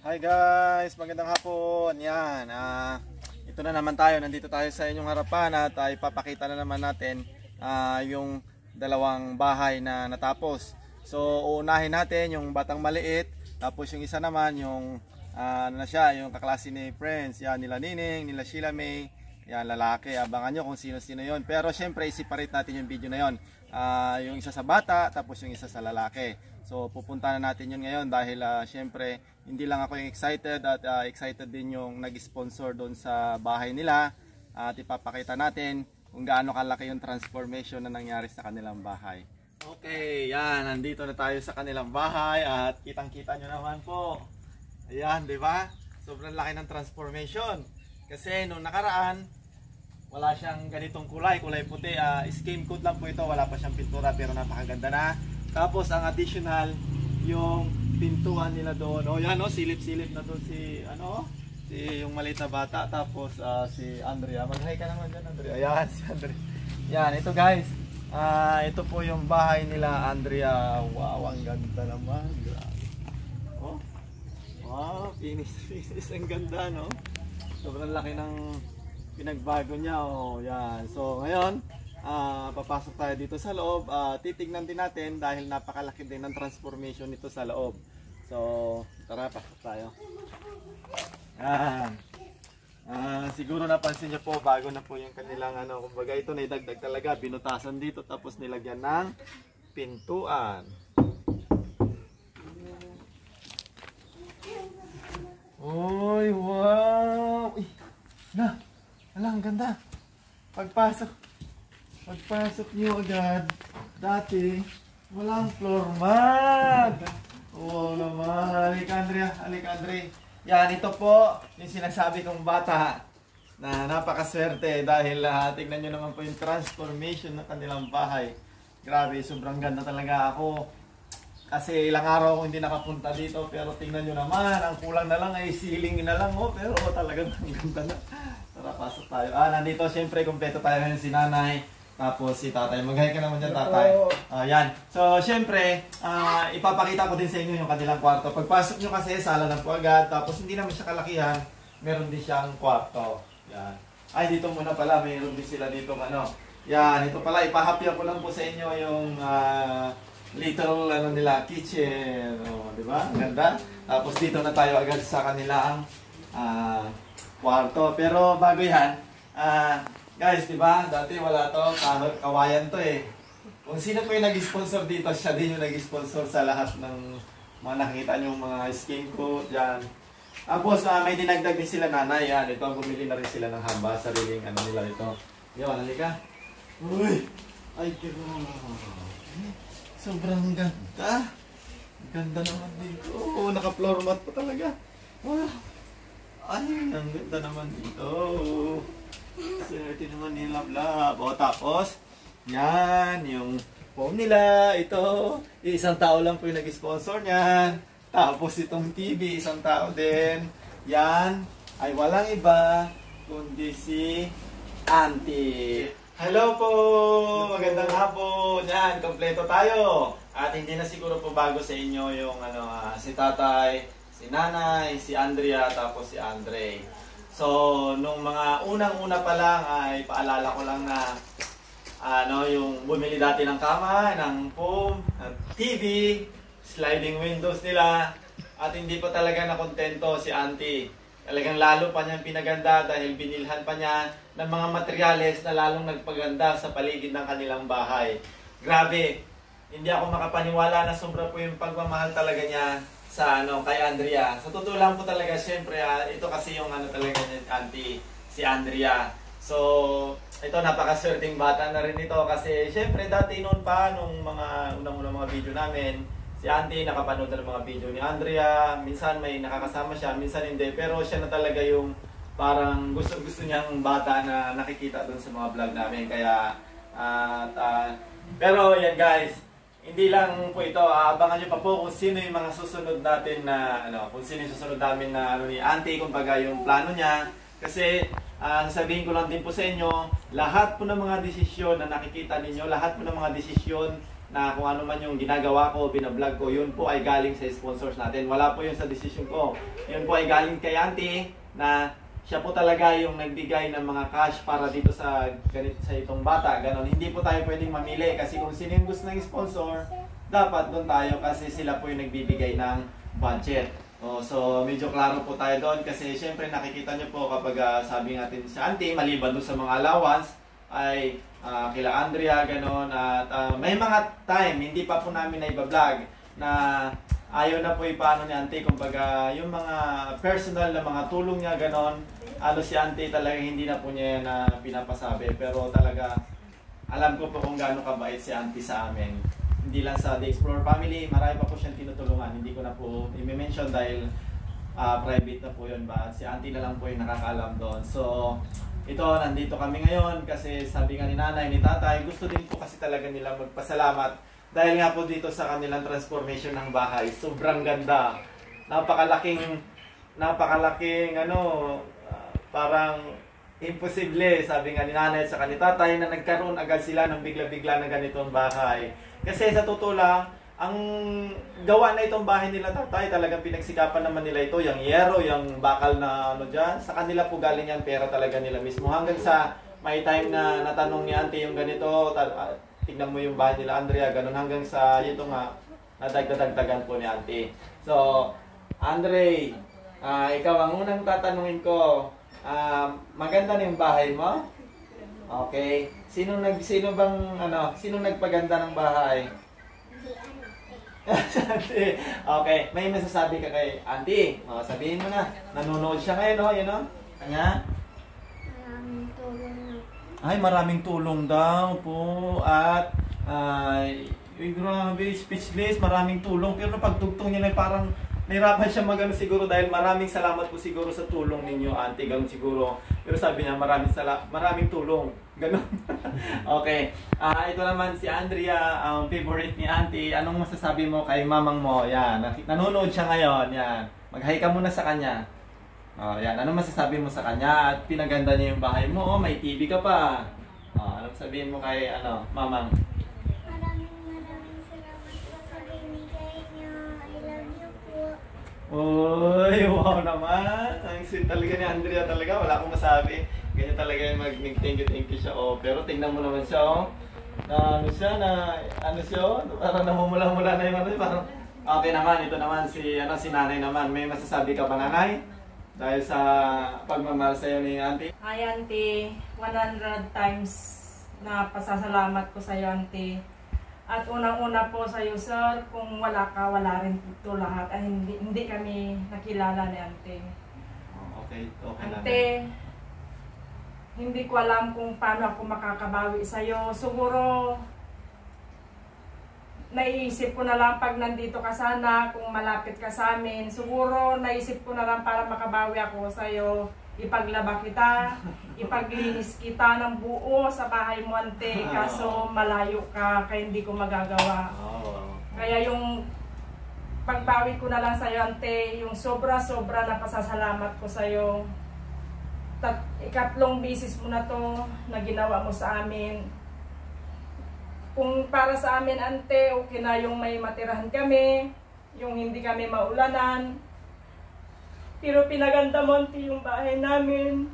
Hi guys, magandang hapon. Yan, ito na naman tayo. Nandito tayo sa inyong harapan at ipapakita na naman natin yung dalawang bahay na natapos. So, uunahin natin yung batang maliit, tapos yung isa naman yung ano na siya, yung kaklase ni Friends. Yan, nila Nining, nila Sheila May. Yan, lalaki. Abangan nyo kung sino-sino yon. Pero syempre, i-separate natin yung video na yon. Yung isa sa bata, tapos yung isa sa lalaki. So pupunta na natin yun ngayon dahil syempre hindi lang ako yung excited at excited din yung nag-sponsor doon sa bahay nila at ipapakita natin kung gaano kalaki yung transformation na nangyari sa kanilang bahay. Okay, yan, nandito na tayo sa kanilang bahay at kitang-kita nyo naman po. Ayan, di ba? Sobrang laki ng transformation. Kasi nung nakaraan, wala siyang ganitong kulay puti. Skim coat lang po ito, wala pa siyang pintura pero napakaganda na. Tapos ang additional, yung pintuan nila doon. O yan o, silip-silip na doon si yung maliit na bata. Tapos si Andrea. Mag-hi ka naman dyan, Andrea. Ayan, si Andrea. Yan, ito guys. Ito po yung bahay nila, Andrea. Wow, ang ganda naman. Oh, wow, finish. Ang ganda, no? Sobrang laki ng pinagbago niya. Oh, yan. So, ngayon, papasok tayo dito sa loob. Titignan din natin dahil napakalaki din ng transformation nito sa loob. So, tara, pasok tayo. Yan. Siguro napansin niyo po, bago na po yung kanilang kumbaga ito naidagdag talaga, binutasan dito tapos nilagyan ng pintuan. Oy, wow! Uy, ang ganda. Pagpasok niyo agad, dati walang floor mat. Oo naman. Halika Andre. Yan, ito po yung sinasabi kong bata na napakaswerte dahil tignan nyo naman po yung transformation ng kanilang bahay. Grabe, sobrang ganda talaga ako. Kasi ilang araw ako hindi nakapunta dito pero tingnan nyo naman, ang kulang na lang ay ceiling na lang. Pero talagang ang ganda na. Tara, pasok tayo. Nandito syempre kompleto tayo ngayon si nanay. Tapos si tatay. Mag-hi ka naman dyan, tatay. Yan. So, syempre, ipapakita ko din sa inyo yung kanilang kwarto. Pagpasok nyo kasi, sala lang po agad. Tapos hindi naman siya kalakihan. Meron din siyang kwarto. Yan. Ay, dito muna pala. Meron din sila dito. Yan. Ito pala. Ipahapya ko lang po sa inyo yung little kitchen. Diba? Ang ganda. Tapos dito na tayo agad sa kanilang kwarto. Pero bago yan, guys, diba? Dati wala to, kawayan to eh. Kung sino po yung nag-sponsor dito, siya din yung nag-sponsor sa lahat ng mga nakikita nyo, mga skin coat, yan. Tapos may dinagdag din sila nanay, yan. Ito, bumili na rin sila ng hamba, sariling nila ito. Yan, halika. Uy! Ay, sobrang ganda. Ganda naman dito. Oo, naka-floor mat pa talaga. Wow! Ay, ang ganda naman dito. Swerte naman nila, bla. Tapos, yan, yung phone nila, ito. Isang tao lang po yung nag-sponsor niyan. Tapos itong TV, isang tao din. Yan, ay walang iba, kundi si Auntie. Hello po! Magandang hapon! Yan, kompleto tayo. At hindi na siguro po bago sa inyo yung si tatay, si nanay, si Andrea, tapos si Andre. So, nung mga unang-una pa lang ay paalala ko lang na yung bumili dati ng kama, ng foam, ng TV, sliding windows nila at hindi pa talaga nakontento si Auntie. Talagang lalo pa niyang pinaganda dahil binilhan pa niya ng mga materyales na lalong nagpaganda sa paligid ng kanilang bahay. Grabe, hindi ako makapaniwala na sobra po yung pagmamahal talaga niya sa kay Andrea. Sa totoo lang po talaga, syempre, ito kasi yung talaga niya, Auntie, si Andrea. So, ito napakaswerteng bata na rin ito kasi syempre dati noon pa, nung mga unang-unang mga video namin, si Auntie nakapanood na ng mga video ni Andrea. Minsan may nakakasama siya, minsan hindi. Pero siya na talaga yung parang gusto niyang bata na nakikita doon sa mga vlog namin. Kaya, pero yan guys, hindi lang po ito, abangan nyo pa po kung sino yung mga susunod natin na, kung sino yung susunod namin na ni Auntie, kumbaga yung plano niya. Kasi, sabihin ko lang din po sa inyo, lahat po ng mga desisyon na nakikita ninyo, lahat po ng mga desisyon na kung ano man yung ginagawa ko, binablog ko, yun po ay galing sa sponsors natin. Wala po yun sa decision ko. Yun po ay galing kay Auntie na siya po talaga yung nagbigay ng mga cash para dito sa itong bata. Ganon. Hindi po tayo pwedeng mamili kasi kung sino yung gusto ng sponsor, dapat doon tayo kasi sila po yung nagbibigay ng budget. So medyo klaro po tayo doon kasi syempre nakikita nyo po kapag sabi natin si Auntie, maliban doon sa mga allowance, ay kila Andrea, ganon. At may mga time, hindi pa po namin na iba-vlog na ayaw na po ipaano ni Auntie. Kumbaga, yung mga personal na mga tulong niya, ganon. Si Auntie talaga hindi na po niya yan na pinapasabi. Pero talaga, alam ko po kung gaano kabait si Auntie sa amin. Hindi lang sa The Explorer Family, marami pa po siyang tinutulungan. Hindi ko na po i-mention dahil private na po yun ba. Si Auntie na lang po yung nakakaalam doon. So, ito, nandito kami ngayon kasi sabi nga ni nanay, ni tatay, gusto din po kasi talaga nila magpasalamat dahil nga po dito sa kanilang transformation ng bahay. Sobrang ganda. Napakalaking parang imposible, sabi nga ni nanay at saka ni tatay na nagkaroon agad sila ng bigla-bigla na ganitong bahay. Kasi sa totoo lang, ang gawa na itong bahay nila tatay, talagang pinagsikapan naman nila ito, yung yero, yung bakal na dyan, sa kanila po galing yan, pera talaga nila mismo. Hanggang sa may time na natanong ni Auntie yung ganito, tignan mo yung bahay nila Andrea, ganun, hanggang sa ito nga, nadagdagan po ni Auntie. So, Andre, ikaw ang unang tatanungin ko, maganda na yung bahay mo? Okay. Sino nagpaganda ng bahay? Okay, may masasabi ka kay Auntie. Sabihin mo na. Nanonood siya ngayon, Kanya? Maraming tulong na. Ay, maraming tulong daw po. At, grabe, speechless, maraming tulong. Pero pagtugtong niya na parang nahirapan siya magano siguro dahil maraming salamat po siguro sa tulong ninyo, Auntie. Ganun siguro. Pero sabi niya, maraming tulong. Ganun. Okay. Ito naman si Andrea, favorite ni Auntie. Anong masasabi mo kay mamang mo? Yan. Nanonood siya ngayon. Yan. Mag-hi ka muna sa kanya. Yan. Anong masasabi mo sa kanya? At pinaganda niya yung bahay mo. May TV ka pa. Anong sabihin mo kay mamang? Maraming salamat po sa binigay niyo. I love you po. Uy, wow naman. Ang sweet talaga ni Andrea talaga. Wala akong masabi. Ganyan talaga yung mag-thank you siya. Pero tingnan mo naman siya, parang namumula-mula na yung parang, okay naman, ito naman, si nanay naman. May masasabi ka ba, nanay? Dahil sa pagmamahal sa'yo ni Auntie? Hi, Auntie. 100 times na pasasalamat ko sa'yo, Auntie. At unang-una po sa'yo, sir, kung wala ka, wala rin ito lahat. Ay, hindi kami nakilala ni Auntie. Okay naman. Auntie, hindi ko alam kung paano ako makakabawi sa'yo. Siguro, naisip ko na lang pag nandito ka sana, kung malapit ka sa amin. Siguro, naisip ko na lang para makabawi ako sa'yo. Ipaglaba kita, ipaglinis kita ng buo sa bahay mo, Auntie. Kaso malayo ka, kaya hindi ko magagawa. Kaya yung pagbawi ko na lang sa'yo, Auntie, yung sobra-sobra na pasasalamat ko sa'yo. Ikatlong bisis mo na to na ginawa mo sa amin. Kung para sa amin, Auntie, okay na yung may matirahan kami, yung hindi kami maulanan. Pero pinaganda mo, Auntie, yung bahay namin.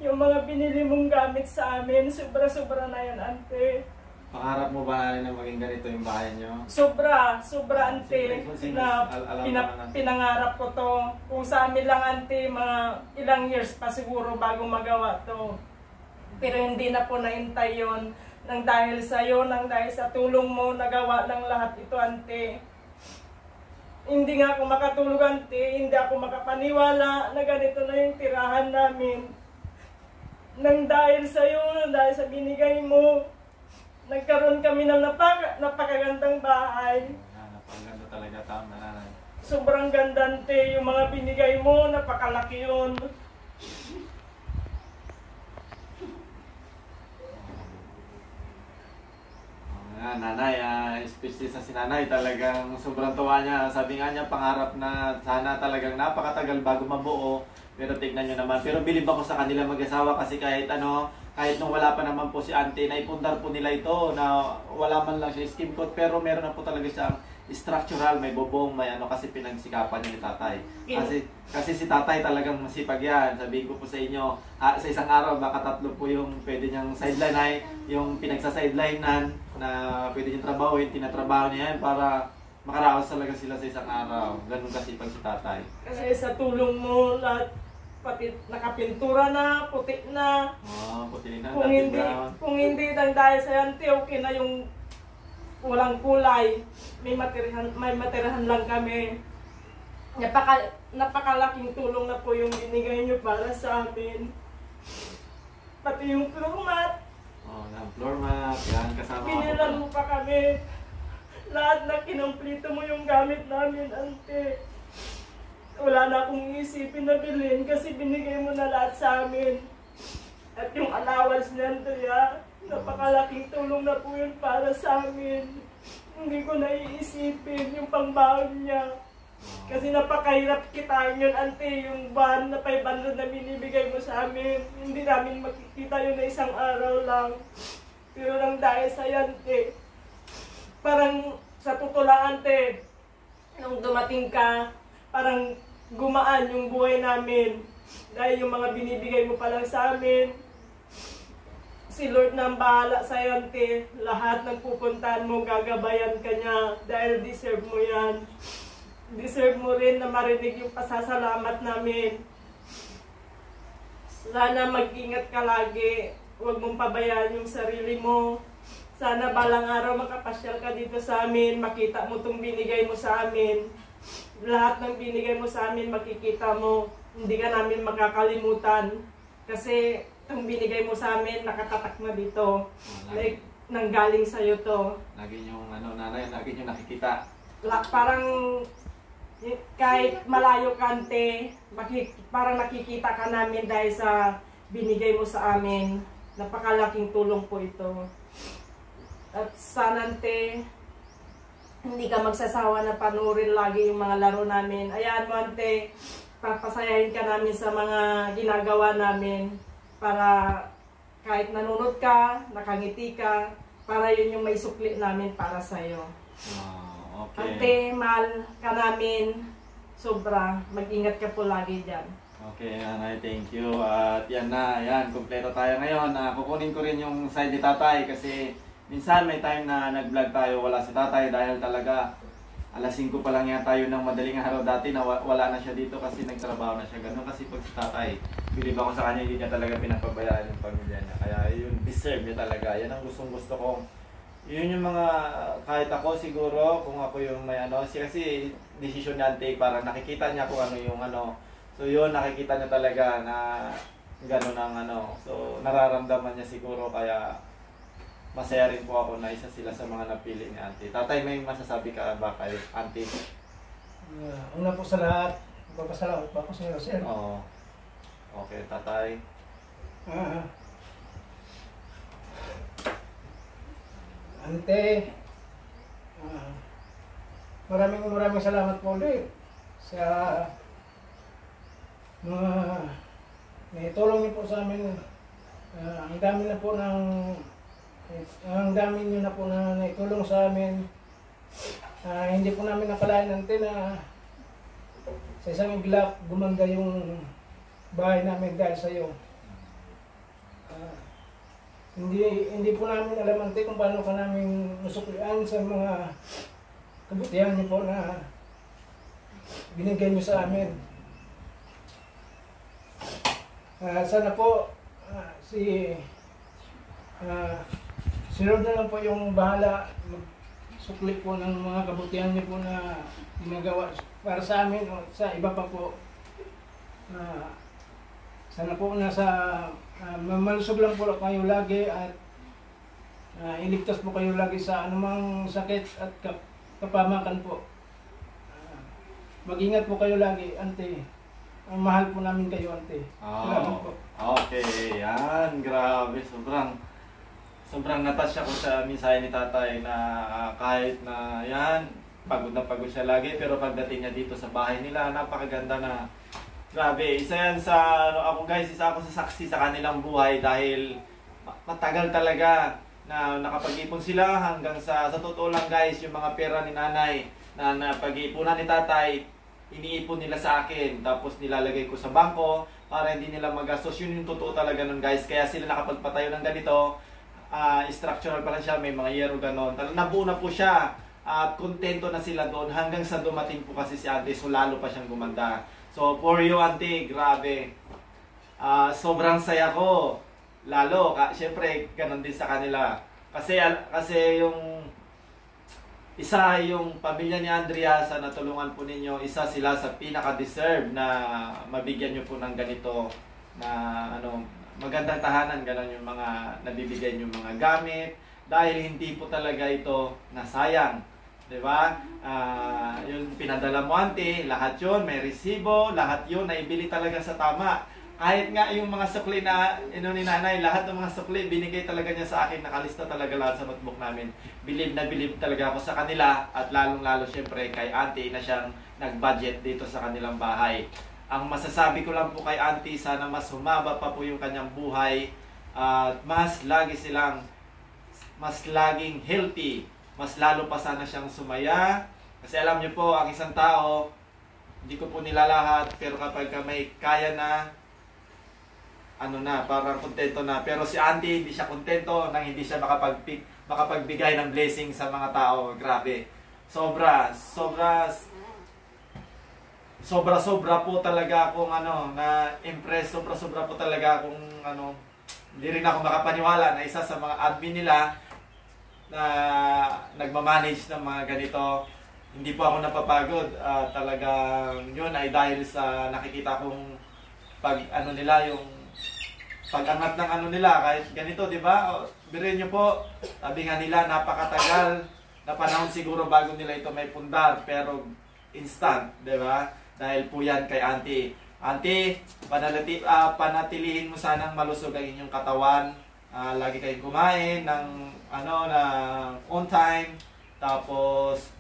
Yung mga binili mong gamit sa amin, sobra-sobra na yan, Auntie. Pangarap mo ba na maging ganito yung bahay nyo? Sobra, Auntie, na pinangarap ko to. Kung sa amin lang, Auntie, mga ilang years pa siguro bago magawa to. Pero hindi na po naintay yun. Nang dahil sa'yo, nang dahil sa tulong mo, nagawa ng lahat ito, Auntie. Hindi nga ako makatulog, Auntie. Hindi ako makapaniwala na ganito na yung tirahan namin. Nang dahil sa'yo, nang dahil sa binigay mo, nagkaroon kami ng napakagandang bahay. Napakaganda talaga, tama na. Sobrang ganda, Auntie. Yung mga binigay mo, napakalaki yun. Nanay, speechless na si nanay. Talagang sobrang tuwa niya. Sabi nga niya, pangarap na sana talagang napakatagal bago mabuo. Pero tignan niyo naman. Pero bilib ako sa kanila mag-asawa kasi kahit kahit nung wala pa naman po si Auntie, naipundar po nila ito na wala man lang siya skim coat, pero meron na po talaga siyang structural, may bubong, may ano, kasi pinagsikapan niya ni tatay. Kasi si tatay talagang masipag yan. Sabihin ko po sa inyo, sa isang araw baka 3 po yung pwede niyang sideline ay yung pinagsa-sidelinean na pwede niyang trabahuin, tinatrabaho niya yan para makaraos talaga sila sa isang araw. Ganun kasipag si tatay. Kasi sa tulong mo, lahat pati nakapintura na, puti na. Puti na, Kung hindi lang dahil sa Auntie, okay na yung walang kulay. May matirahan lang kami. Napakalaking tulong na po yung binigay nyo para sa amin. Pati yung floor mat. Yung floor mat. Yan, kasama Binilan mo pa kami. Lahat na kinumplito mo yung gamit namin, Auntie. Wala na akong isipin na bilhin kasi binigay mo na lahat sa amin. At yung allowance niyan, napakalaking tulong na po yun para sa amin. Hindi ko naiisipin yung pangbaon niya. Kasi napakahirap kitain yun, Auntie, yung ban na 500 na binibigay mo sa amin. Hindi namin makikita yun na isang araw lang. Pero lang dahil sa Auntie, parang sa totoo lang, Auntie, nung dumating ka, parang gumaan yung buhay namin. Dahil yung mga binibigay mo pa lang sa amin, si Lord na ang bahala sa iyo, Auntie. Lahat ng pupuntahan mo, gagabayan ka niya. Dahil deserve mo yan. Deserve mo rin na marinig yung pasasalamat namin. Sana mag-ingat ka lagi. Huwag mong pabayaan yung sarili mo. Sana balang araw makapasyal ka dito sa amin. Makita mo itong binigay mo sa amin. Lahat ng binigay mo sa amin, makikita mo. Hindi ka namin makakalimutan. Kasi itong binigay mo sa amin, nakatatak na dito. Like, nanggaling sa'yo to. Lagi yung nanay, lagi yung nakikita. Parang kahit malayo ka, Auntie, parang nakikita ka namin dahil sa binigay mo sa amin. Napakalaking tulong po ito. At sana, Auntie, hindi ka magsasawa na panurin lagi yung mga laro namin. Ayan mo, Auntie, papasayahin ka namin sa mga ginagawa namin para kahit nanonood ka, nakangiti ka, para yun yung may sukli namin para sa'yo. Okay. Auntie, mahal ka namin. Sobra. Mag-ingat ka po lagi dyan. Okay, nanay, thank you. At yan na, yan, kumpleto tayo ngayon. Kukunin ko rin yung side ni tatay kasi minsan may time na nag-vlog tayo, wala si tatay dahil talaga alas 5 pa lang yata tayo ng madaling araw dati na wala na siya dito kasi nagtrabaho na siya. Ganun kasi pag si tatay, bilib ako sa kanya, hindi niya talaga pinapabayaan yung pamilya niya. Kaya yun, deserve niya talaga. Yan ang gustong-gusto ko. Yun yung mga, kahit ako siguro, kung ako yung may kasi decision niya take, para nakikita niya kung ano yung So yun, nakikita niya talaga na gano'n ang So nararamdaman niya siguro, kaya masaya rin po ako na isa sila sa mga napili ni Auntie. Tatay, may masasabi ka ba kay Auntie? Una po sa lahat, magpapasalamat po ako sa iyo, sir. Oo. Okay, tatay. Ante, maraming salamat po ulit sa mga naitulong niyo po sa amin. Ang dami niyo na po na naitulong sa amin. Hindi po namin nakalain, Ante, na sa isang iglap gumanda yung bahay namin dahil sa iyo. Hindi po namin alam, Ante, kung paano ka namin nasuklian sa mga kabutihan niyo po na binigay niyo sa amin. Sana po si Lord na lang po yung bahala magsukli po ng mga kabutihan niyo po na ginagawa para sa amin o sa iba pa po. Sana po malusog lang po kayo lagi at iligtas po kayo lagi sa anumang sakit at kapamakan po. Mag-ingat po kayo lagi, Ante. Mahal po namin kayo, Ante. Salamat po. Okay, yan. Grabe, sobrang natasya ko sa mensahe ni tatay na kahit na yan, pagod na pagod siya lagi, pero pagdating niya dito sa bahay nila, napakaganda na. Grabe, isa yan sa, isa ako sa saksi sa kanilang buhay dahil matagal talaga na nakapag-ipon sila hanggang sa totoo lang guys, yung mga pera ni nanay na napag-iipunan ni tatay, iniipon nila sa akin, tapos nilalagay ko sa bangko para hindi nila magastos. Yun yung totoo talaga nun guys, kaya sila nakapagpatayo ng ganito. Structural pa lang siya, may mga yero ganon. Nabuo na po siya at kontento na sila doon hanggang sa dumating po kasi si ate, so lalo pa siyang gumanda. So for you ate, grabe, sobrang saya ko. Lalo, syempre, ganun din sa kanila. Kasi yung isa yung pamilya ni Andrea sa natulungan po ninyo, isa sila sa pinaka-deserve na mabigyan nyo po ng ganito na magandang tahanan, ganun yung mga nabibigyan yung mga gamit dahil hindi po talaga ito nasayang. Diba? Yung pinadala mo ante, lahat yun, may resibo, lahat yun, naibili talaga sa tama. Kahit nga yung mga sukli na ni nanay, lahat ng mga sukli, binigay talaga niya sa akin, nakalista talaga lahat sa notebook namin. Bilib na bilib talaga ako sa kanila at lalong-lalo syempre kay auntie na siyang nag-budget dito sa kanilang bahay. Ang masasabi ko lang po kay auntie, sana mas humaba pa po yung kanyang buhay at mas laging healthy. Mas lalo pa sana siyang sumaya. Kasi alam niyo po, ang isang tao, hindi ko po nilalahat, pero kapag may kaya na, parang kontento na. Pero si auntie, hindi siya kontento nang hindi siya makapagbigay ng blessing sa mga tao. Grabe. Sobra po talaga akong na-impress. Sobra po talaga akong hindi rin ako makapaniwala na isa sa mga admin nila na nagmamanage ng mga ganito. Hindi po ako napapagod. Talagang yun ay dahil sa nakikita kong pag-angat ng nila, kahit ganito, di ba? Biruin nyo po, sabi nga nila, napakatagal na panahon siguro bago nila ito may pundar, pero instant, di ba? Dahil po yan kay auntie. Auntie, panatilihin mo sanang malusog ang inyong katawan. Lagi kayong kumain ng on time. Tapos,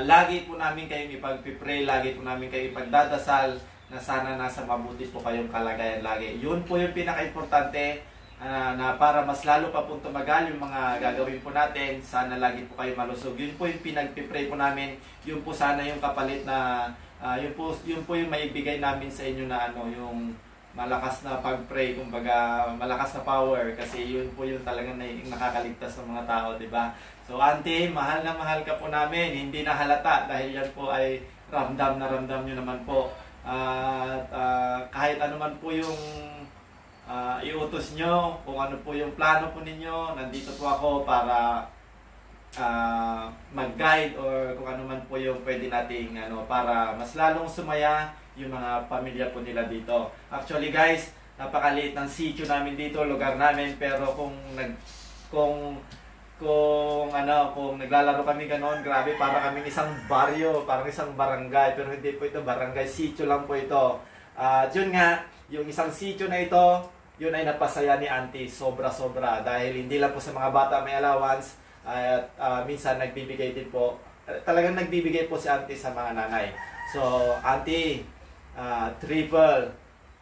lagi po namin kayong ipag-pray, lagi po namin kayong ipagdadasal na sana nasa mabuti po kayong kalagayan lagi. Yun po yung pinaka-importante na para mas lalo pa po tumagal yung mga gagawin po natin. Sana lagi po kayo malusog. Yun po yung pinag-pray po namin. Yun po sana yung kapalit na yun po yung maibigay namin sa inyo na yung malakas na pag-pray, kumbaga malakas na power, kasi yun po yung talagang nakakaligtas ng mga tao, di ba? So auntie, mahal na mahal ka po namin, hindi na halata dahil yan po ay ramdam na ramdam nyo naman po. At kahit ano man po yung iutos nyo, kung ano po yung plano po ninyo, nandito po ako para mag-guide or kung ano man po yung pwede nating para mas lalong sumaya yung mga pamilya po nila dito. Actually guys, napakaliit ng sitio namin dito, lugar namin, pero kung naglalaro kami ganoon, grabe, para kaming isang baryo, parang isang barangay, pero hindi po ito barangay, sitio lang po ito. Yun nga, yung isang sitio na ito, yun ay napasaya ni auntie, sobra-sobra, dahil hindi lang po sa mga bata may allowance, at minsan nagbibigay din po, talagang nagbibigay po si auntie sa mga nanay. So, auntie, triple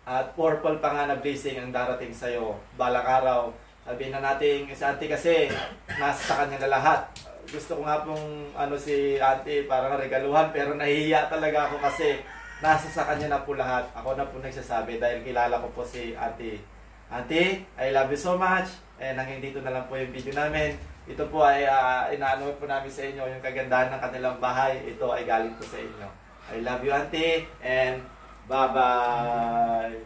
at purple pa nga na blessing ang darating sa'yo balang araw. Sabihin na natin, si auntie kasi nasa sa kanya na lahat. Gusto ko nga pong si auntie parang regaluhan, pero nahihiya talaga ako kasi nasa sa kanya na po lahat. Ako na po nagsasabi dahil kilala ko po si auntie. Auntie, I love you so much. And hanggang dito na lang po yung video namin. Ito po ay inaano po namin sa inyo yung kagandahan ng kanilang bahay. Ito ay galing po sa inyo. I love you auntie and bye-bye.